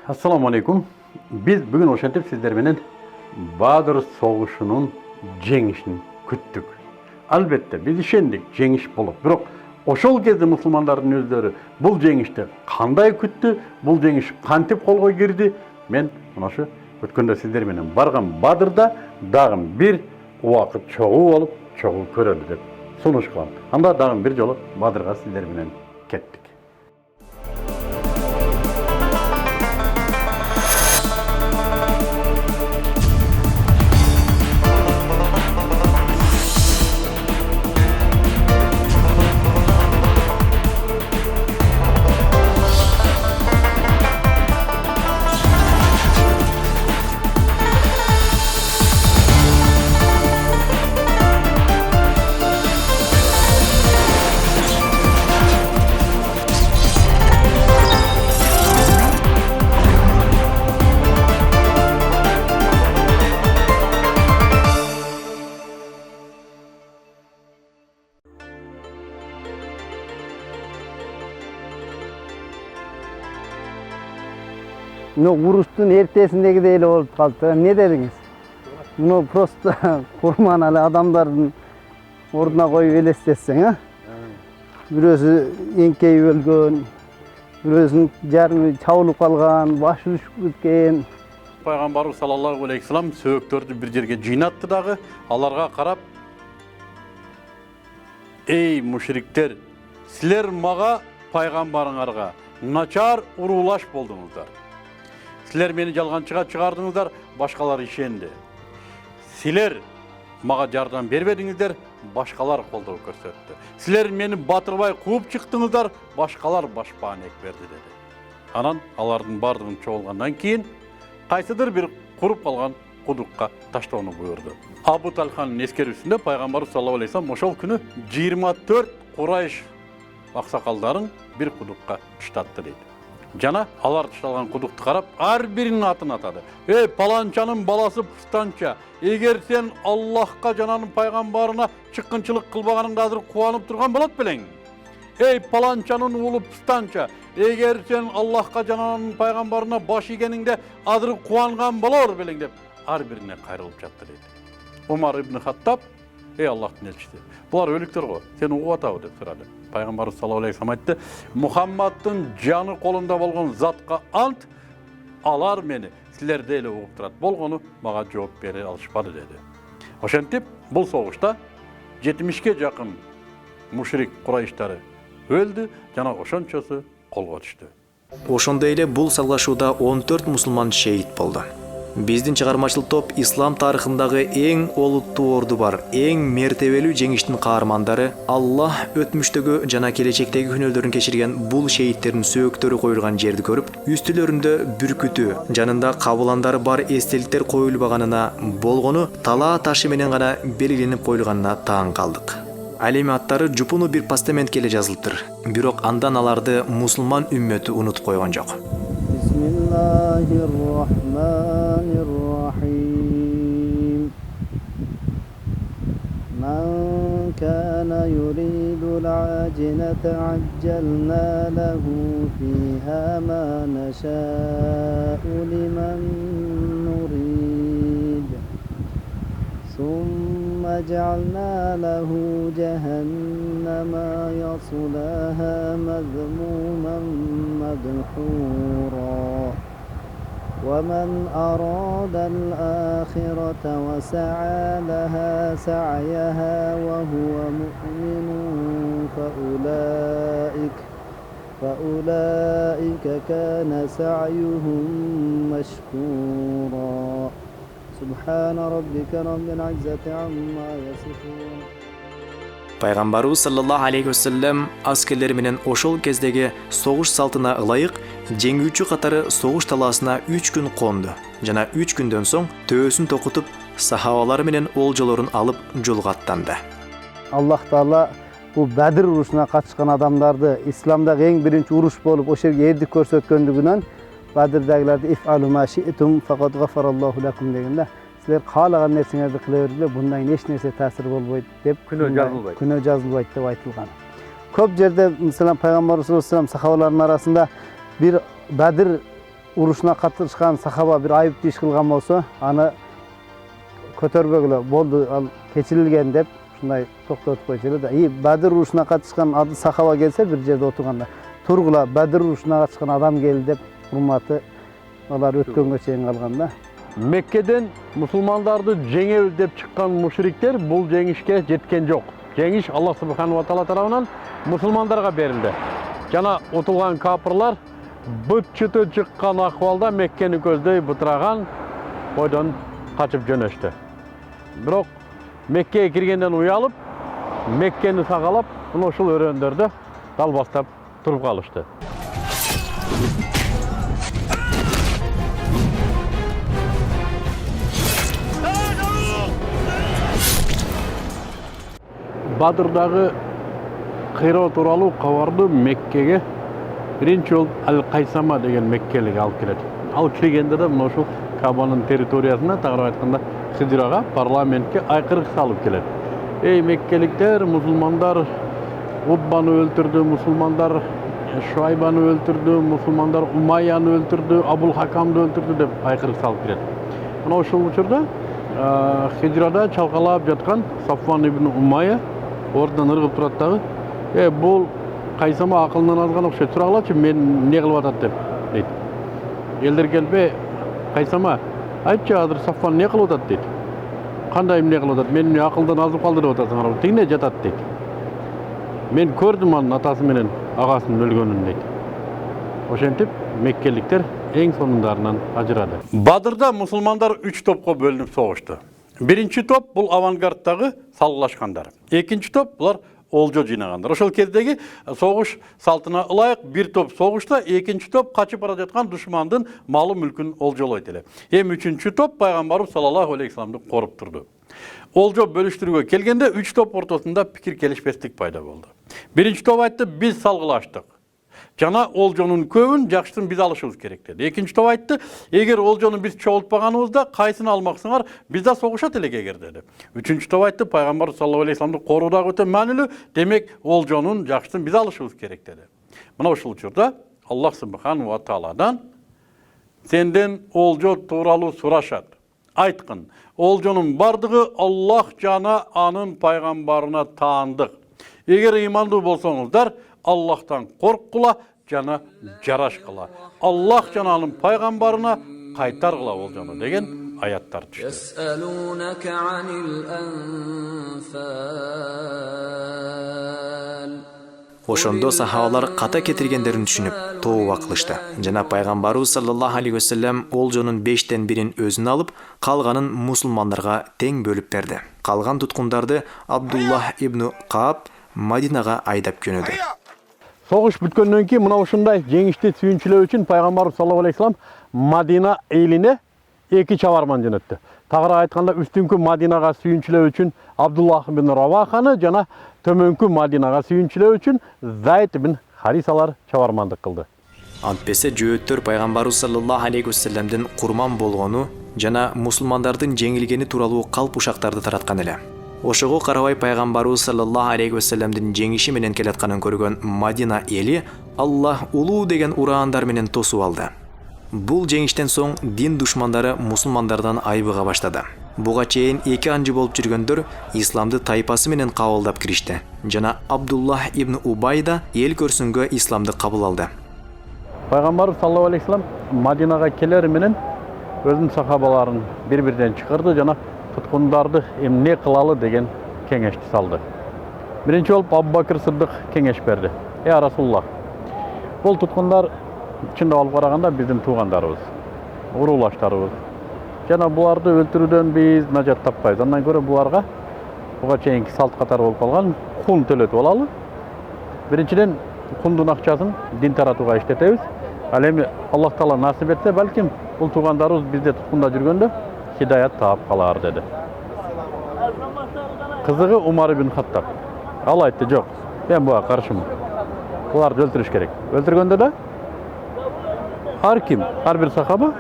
Assalamu alaikum. Biz bugün oşantip sizler menen Badır soğuşunun jеңишин küttük. Albatta biz işendik jеңиш bolup. Bирок ошол кезде musulmandардын өздөрү бул жеңишти кандай күттү, бул жеңиш кантип колго кирди? Мен мына шу өткөндө сиздер менен барган Бадырда дагы бир убакыт чогуу болуп, чогуу көрөлү деп сунуш кылам. Анда дагы бир жолу Бадырга сиздер менен кеттик. Bunu vuruştun ertesindegidey эле болуп калды. Ne dediniz? Bunu просто kurmanalı adamların orduна koyup elestetsең, ha? Birөөсү эңкейип өлгөн, birөөсүнүн жарымы чабылып калган, башы түшүп кеткен. Пайгамбарыбыз саллаллаху алейхи вассалам сөөктөрдү бир жерге жыйнатты дагы, аларга карап: "Эй мушриктер, силер мага пайгамбарыңарга начар уруулаш болдуңуздар. Силер мени жалганчыга чыгардыңыздар, башкалар ишенди. Силер мага жардам бербедиңиздер, башкалар колдоо көрсөттү. Силер мени батырбай кууп чыктыңыздар, башкалар башпаанек берди" деди. Анан алардын бардыгын чогулгандан кийин кайсыдыр бир куруп калган кудукка таштоону буйрду. Абу Талханын эскерүүсүндө пайгамбар саллаллаху алейхи вассалам ошол күнү 24 Курайш аксакалдарын бир кудукка таштатты дейт. Жана алар ташталган кудукту карап, ар биринин атын атады. "Эй паланчанын баласы Пустанча, эгер сен Аллахка жананын пайгамбарына чыккынчылык кылбаганыңда азыр кубанып турган болот белең? Эй паланчанын уулу Пустанча, эгер сен Аллахка жананын пайгамбарына баш ийгениңде азыр кубанган болор белең" деп ар бирине кайрылып жатты дейт. Умар ибн Хаттаб: "Эй Аллахтын элчиси, булар өлүктөр го, сени угуп атабы?" деп сурады. Пайгамбарыбыз саллаллаху алейхи вассалам айтты: "Мухаммадтын жаны колунда болгон затка ант, алар мени силерде эле угуп турат болгону мага жооп бере алышпады" деди. Ошентип, бул согушта 70ге жакын мушрик Курайштары өлдү, жана ошончосу колго түштү. Ошондой эле бул салгашууда 14 мусулман шейит болду. Биздин чыгармачыл топ ислам тарыхындагы эң олуттуу орду бар, эң мертебелүү жеңиштин каармандары, Аллах өтмүштөгү жана келечектеги күнөөлөрүн кечирген бул шейиттердин сөөктөрү коюлган жерди көрүп, үстүлөрүндө бүркүтү, жанында кабыландары бар эстеликтер коюлбаганына, болгону талаа ташы менен гана белгиленип коюлганына таң калдык. Ал эми аттары жупуну бир постаментке эле жазылыптыр. Бирок андан аларды мусулман үммөтү унутуп койгон жок. Bismillahirrahmanirrahim. Man kana yuridu al-ajilata ajjalna lahu fiha ma nasha'u liman nurid. Summa ja'alna lahu jahannama yaslaha madhmuman madhura. ومن أراد الآخرة وسعى لها سعيها وهو مؤمن فأولئك كان سعيهم مشكورا. سبحان ربك رب العزة عما يصفون. Пайгамбарыбыз саллаллаху алейхи вассалам аскерлери менен ошол кездеги согуш салтына ылайык жеңүүчү катары согуш талаасына 3 күн конду жана 3 күндөн соң төөсүн токутуп сахабалары менен олжолорун алып жолго аттанды. Аллах Таала бул Бадыр урушуна катышкан адамдарды исламдагы эң биринчи уруш болуп ошол жерге эрдик көрсөткөндүгүнөн Бадырдагыларды иф'алу ма ши'тум фaqad гафараллаху лакум дегенде силер каалаган нерсеңерди кыла бергиле, bundan эч нерсе таасир болбойт деп күнөө жазылбайт деп айтылган. Көп жерде мисалан пайгамбар саллаллаху алейхи вассалам сахабалардын арасында бир Бадыр uruşuna katışkan sahaba bir ayıp iş kılgan bolsa, anı kötörбөгүлө boldu, al keçirilgen dep şunday toktotup koyuşulu da. Bedir uruşuna katışkan adı sahaba gelse bir yerde oturganda, turgula Bedir uruşuna katışkan adam geldi dep hurmatı olar ötkөнгө чейин kalganda. Mekke'den Müslümanlardı жеңебиз деп çıkan müşrikler бұл жеңишке жеткен жоқ. Жеңиш Allah Subhanahu wa Ta'ala tarafından Müslümanlarga berildi. Жана отулган капырлар бүт çıtı çıkkan ahvalda Mekke'ni көздөй бытыраган ойдан kaçıp жөнөштү. Бирок Mekke'ye kirgenden uyalып, Mekke'ni сагалап, мына ушул өрөндөрдө далбастап туруп калышты. Badır'dagы кыйроо тууралуу кабарды Меккеге биринчи жолу Ал-Кайсама деген меккелик алып келет. Ал киргенде да мына ушул Кабанын территориясына, тагыраак айтканда Хижрага, парламентке айкырык салып келет. Эй меккеликтер, мусулмандар Уббаны өлтүрдү, мусулмандар Шуайбаны өлтүрдү, мусулмандар Умайяны өлтүрдү, Абул Хакамды өлтүрдү деп айкырык салып келет. Мына ушул учурда Хижрада чалкалап жаткан Сафван ибн Умайя ордунан ыргып турат дагы, бул Кайсама акылынан азган окшойт, сурагылачы мен эмне кылып атат деп дейт. Элдер келип, Кайсама, айтчы азыр Сафван эмне кылып атат дейт. Кандай эмне кылып атат? Мен акылдан азып калды деп атасыңар, тигине жатат дейт. Мен көрдүм анын атасы менен агасынын өлгөнүн дейт. Ошентип меккеликтер эң сонундарынан ажырады. Бадырда мусулмандар 3 топко бөлүнүп согушту. Биринчи топ бул авангардтагы салгылашкандар. Экинчи топ булар олжо жыйнагандар. Ошол кездеги согуш салтына ылайык бир топ согушта, экинчи топ качып бара жаткан душмандын малы мүлкүн олжолойт эле. Үчүнчү топ пайгамбарыбыз саллаллаху алейхи вассаламды коруп турду. Олжо бөлүштүрүүгө келгенде 3 топ ортосунда пикир келишпестик пайда болду. Биринчи топ айтты, биз салгылаштык. Жана олжонун көбүн жакшысын биз алышыбыз керек деди. Экинчи топ айтты, эгер олжону биз чогултпаганыбызда кайсын алмаксыңар, биз да согушат элек эгер деди. Үчүнчү топ айтты, пайгамбар саллаллаху алейхи вассаламды коруудагы өтө маанилүү, демек олжонун жакшысын биз алышыбыз керек деди. Мына ушул учурда Аллах Субхану ва Тааладан сенден олжо тууралуу сурашат. Айткын, олжонун бардыгы Аллах жана анын пайгамбарына таандык. Эгер ыймандуу болсоңуздар, Аллахтан корккула жана жарашкыла. Аллах жана анын пайгамбарына кайтаргыла олжону деген аяттар түштү. Ошондо сахабалар ката кетиргендерин түшүнүп, тооба кылышты. Жана пайгамбарыбыз саллаллаху алейхи вассалам олжонун 5тен 1-ин өзүнө алып, калганын мусулмандарга тең бөлүп берди. Калган туткундарды Абдуллах ибн Кааб Мадинага айдап жөнөдү. Согуш бүткөндөн кийин мына ушундай жеңишти сүйүнчүлөө үчүн пайгамбарыбыз саллаллаху алейхи вассалам Мадина элине 2 чабарман жөнөттү. Тагыраак айтканда үстүңкү Мадинага сүйүнчүлөө үчүн Абдуллах ибн Раваханы жана төмөнкү Мадинага сүйүнчүлөө үчүн Зайд ибн Харисалар чабармандык кылды. Антпесе жөөттөр пайгамбарыбыз саллаллаху алейхи вассаламдын курман болгону жана мусулмандардын жеңилгени тууралуу калп ушактарды тараткан эле. Ошого карабай пайгамбарыбыз саллаллаху алейхи вассаламдын жеңиши менен келатканын көргөн Мадина эли Аллах улуу деген ураандар менен тосуп алды. Бул жеңиштен соң дин душмандары мусулмандардан айбыга баштады. Буга чейин 2 анжы болуп жүргөндөр исламды тайпасы менен кабылдап киришти. Жана Абдуллах ибн Убайда эл көрсүнгө исламды кабыл алды. Пайгамбарыбыз саллаллаху алейхи вассалам Мадинага келер менен өзүнүн сахабаларын бир-бирден чыгарды жана туткундарды эмне кылалы деген кеңешти салды. Биринчи болуп Абу Бакыр Сыддык кеңеш берди. Расулуллах, бул туткундар чындап алып караганда биздин туугандарыбыз, уруулаштарыбыз. Жана буларды өлтүрүүдөн биз нажат таппайбыз. Андан көрө буларга буга чейинки салт катары болуп калган кун төлөтүп алалы. Биринчиден кундун акчасын дин таратууга иштетебиз. Ал эми Аллах Таала насип этсе, балким бул туугандарыбыз бизде туткунда жүргөндө хидаят таап калар деди. Кызыгы Умар ибн Хаттаб. Ал айтты, жок, мен буга каршымын. Буларды өлтүрүш керек. Өлтүргөндө да ар ким, ар бир сахаба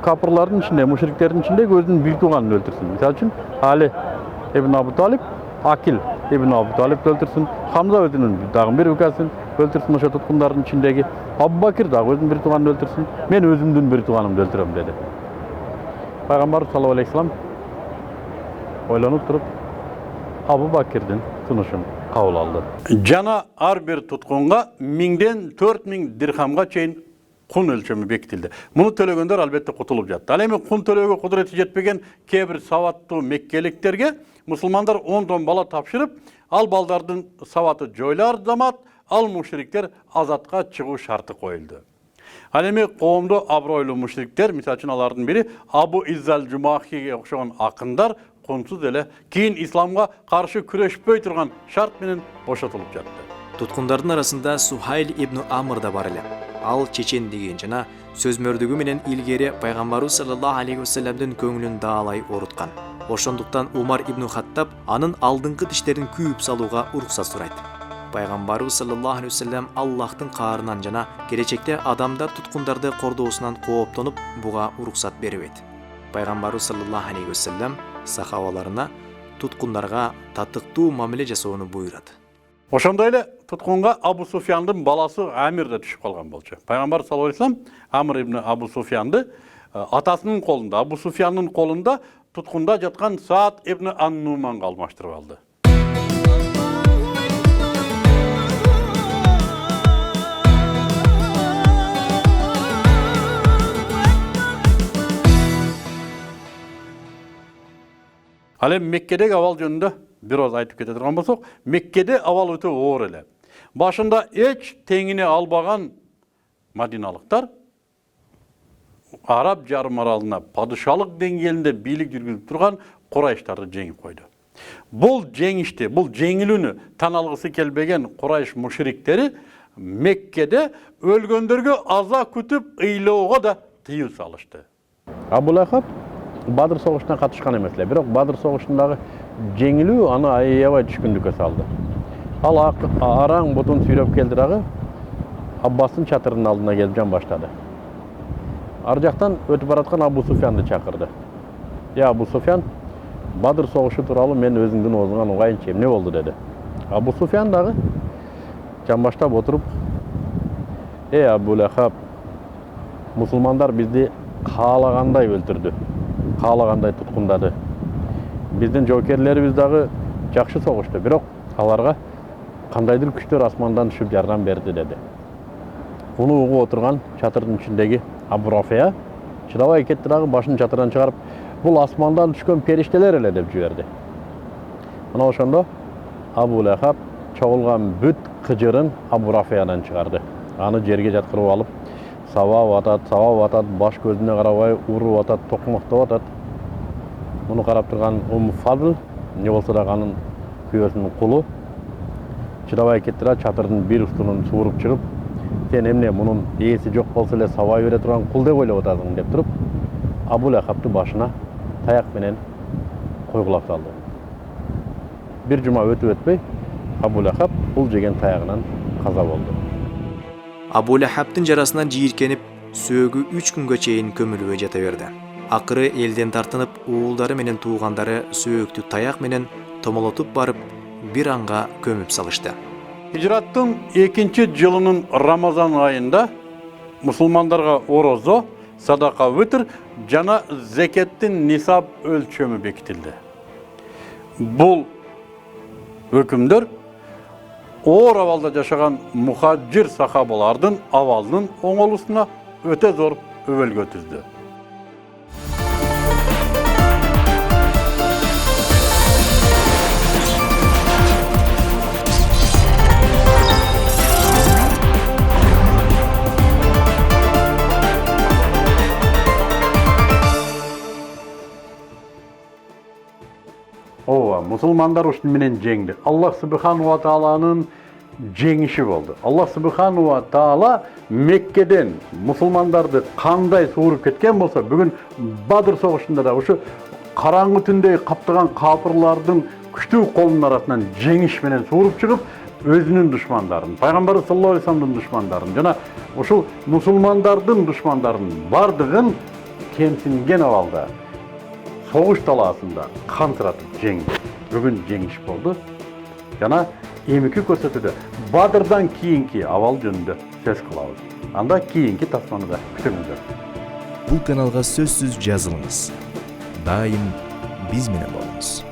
капырлардын ичинде, мушриктердин ичинде өзүнүн бир тууганын өлтүрсүн. Мисалы үчүн Али ибн Абу Талиб, Акил ибн Абу Талиб өлтүрсүн, Хамза өзүнүн дагы бир укасын, өлтірсін ошо тұтқындардың içindeki Abu Bakir da өзünün bir tuğanını öldürsün, men özümdün bir tuğanımды öldürem dedi. Peygamber sallallahu aleyhi ve sellem oylanıp durup Abu Bakir'din tunuşun kabul aldı. Jana har bir tutqunga 1000'den 4000 dirhamga çeyin kun ölçümü bekitildi. Bunu төлөгөндөр albatta kutulup жатты. Al эми kun төлөөгө kudureti жетпеген кээ-бир сабаттуу меккеликтерге musulmanlar 10 ton bala tapşırıp al baldardın savatı joylar zamat al müşriktер azatqa чыгуу şartı koyuldu. Al эми коомдо abroylu müşriktер, misal üçün alардын biri Abu İzzal Jumahi'ye okşoğan akınдар kunsuz ele keyin İslamga karşı küreşpöy turgan şart menен boşatılıp жатты. Tutkundardын арасында Сухайл ибн Амр да бар эле. Ал чечен деген жана сөзмөрдүгү менен илгери пайгамбарыбыз саллаллаху алейхи вассаламдын көңүлүн даалай оруткан. Ошондуктан Умар ибн Хаттаб анын алдыңкы тиштерин күйүп салууга уруксат сурайт. Пайгамбарыбыз саллаллаху алейхи вассалам Аллахтын каарынан жана келечекте адамдар туткундарды кордоосунан кооптонуп буга уруксат бербейт. Пайгамбарыбыз саллаллаху алейхи вассалам сахабаларына туткундарга татыктуу мамиле жасоону буйрат. Ошондой эле туткунга Абу Суфяндын баласы Амир да түшүп калган болчу. Пайгамбар саллаллаху алейхи вассалам Амир ибн Абу Суфянды атасынын колунда, Абу Суфяндын колунда tutkunda жаткан Саад ибн Ан-Нуманга алмаштырып алды. Ал эми Меккедеги абал жөнүндө бир оз айтып кете турган болсок, Меккеде абал өтө оор эле. Башында эч теңине албаган мадиналыктар Arap жарым аралына падышалык деңгээлинде бийлик жүргүзүп турган Курайштарды жеңип койду. Бул жеңишти, бул жеңилүүнү тан алгысы келбеген Курайш мушриктери Меккеде өлгөндөргө аза күтүп ыйлоого да тыюу салышты. Абу Лахаб Бадыр согушуна катышкан эмес эле, бирок Бадыр согушундагы жеңилүү аны аябай түшкүндүккө салды. Ал араң бутун сүйрөп келди дагы Аббастын чатырынын алдына келип жан баштады. Ар жактан өтүп бараткан Абу Суфянды чакырды. Я Абу Суфян, Бадыр согушу тууралуу мен өзүңдүн оозуңан угайынчы эмне болду деди. Абу Суфян дагы жан баштап отуруп, Абу Лахаб, мусулмандар бизди каалагандай өлтүрдү, каалагандай туткундады. Биздин жоокерлерибиз дагы жакшы согушту, бирок аларга кандайдыр күчтөр асмандан түшүп жардам берди деди. Муну угуп отурган чатырдын ичиндеги Абу Рафия чыдабай кетти дагы башын чатырдан чыгарып, бул асмандан түшкөн периштелер эле деп жиберди. Мына ошондо Абу Лахаб чогулган бүт кыжырын Абу Рафиядан чыгарды. Аны жерге жаткырып алып, сабап атат, баш көзүнө карабай уруп атат, токмоктоп атат. Муну карап турган Фадл, не болсо да анын күйөөсүнүн кулу чыдабай кетти да чатырдын бир устунун сууруп чыгып, сен эмне мунун ээси жок болсо эле сабай бере турган кул деп ойлоп атасың деп туруп, Абу Лахабты башына таяк менен койгулап салды. Бир жума өтүп өтпөй, Абу Лахаб бул жеген таягынан каза болду. Абу Лахабтын жарасынан жийиркенип, сөөгү 3 күнгө чейин көмүлүбөй жата берди. Акыры элден тартынып, уулдары менен туугандары сөөктү таяк менен томолотуп барып, бир анга көмүп салышты. Hicrattın 2. жылынын Рамазан айында мусулмандарга орозо, садака вытыр жана зекеттин нисаб өлчөмү бекитилди. Бул өкүмдөр оор абалда жашаган мухаджир сахабалардын абалынын оңолусуна өтө зор өбөлгө түздү. Musulmanlar ушун менен жеңди. Аллах Субхану ва Тааланын жеңиши болду. Аллах Субхану ва Таала Меккеден мусулмандарды кандай сууруп кеткен болсо, бүгүн Бадыр согушунда да ушу караңгы түндөй каптаган капырлардын күчтүү колунун арасынан жеңиш менен сууруп чыгып, өзүнүн душмандарын, пайгамбар саллаллаху алейхи вассаламдын душмандарын жана ушул мусулмандардын душмандарын бардыгын кемсинген абалда согуш талаасында кантыратып жеңди. Бүгүн жеңиш болду. жана эмики көрсөтүүдө Бадырдан кийинки абал жөнүндө сөз кылабыз. Анда кийинки тасманы да күтүңүздөр. Бул каналга сөзсүз жазылыңыз. Дайым биз менен болуңуз.